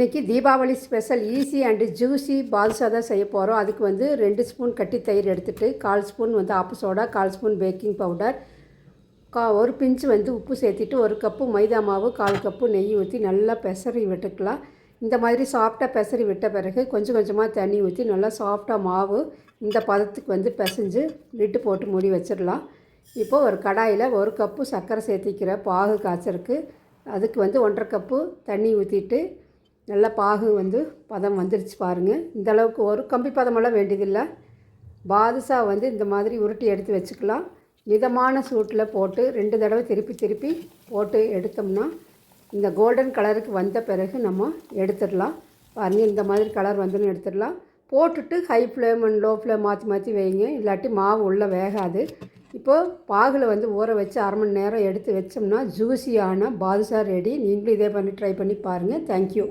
இன்றைக்கி Deepavali special easy and juicy badusha தான் செய்ய போகிறோம். அதுக்கு வந்து 2 ஸ்பூன் கட்டி தயிர் எடுத்துகிட்டு 1/4 ஸ்பூன் வந்து ஆப்பு சோடா, 1/4 ஸ்பூன் பேக்கிங் பவுடர், ஒரு பிஞ்சு வந்து உப்பு சேர்த்திட்டு 1 கப்பு மைதா மாவு, 1/4 கப்பு நெய் ஊற்றி நல்லா பெசரி விட்டுக்கலாம். இந்த மாதிரி சாஃப்டாக பெசரி விட்ட பிறகு கொஞ்சம் கொஞ்சமாக தண்ணி ஊற்றி நல்லா சாஃப்டாக மாவு இந்த பதத்துக்கு வந்து பிசைஞ்சு லிட்டு போட்டு மூடி வச்சிடலாம். இப்போது ஒரு கடாயில் 1 கப்பு சர்க்கரை சேர்த்திக்கிற பாகு காய்ச்சறக்கு அதுக்கு வந்து 1/2 கப்பு தண்ணி ஊற்றிட்டு நல்லா பாகு வந்து பதம் வந்துருச்சு பாருங்கள். இந்தளவுக்கு ஒரு கம்பி பதமெல்லாம் வேண்டியதில்லை. பாதுஷா வந்து இந்த மாதிரி உருட்டி எடுத்து வச்சுக்கலாம். மிதமான சூட்டில் போட்டு 2 தடவை திருப்பி திருப்பி போட்டு எடுத்தோம்னா இந்த கோல்டன் கலருக்கு வந்த பிறகு நம்ம எடுத்துடலாம். பாருங்கள், இந்த மாதிரி கலர் வந்துன்னு எடுத்துடலாம். போட்டுட்டு high flame and low flame மாற்றி மாற்றி வைங்க, இல்லாட்டி மாவு உள்ளே வேகாது. இப்போது பாகில் வந்து ஊற வச்சு 1/2 மணி நேரம் எடுத்து வச்சோம்னா ஜூஸியான பாதுஷா ரெடி. நீங்களும் இதே பண்ணி ட்ரை பண்ணி பாருங்கள். தேங்க்யூ.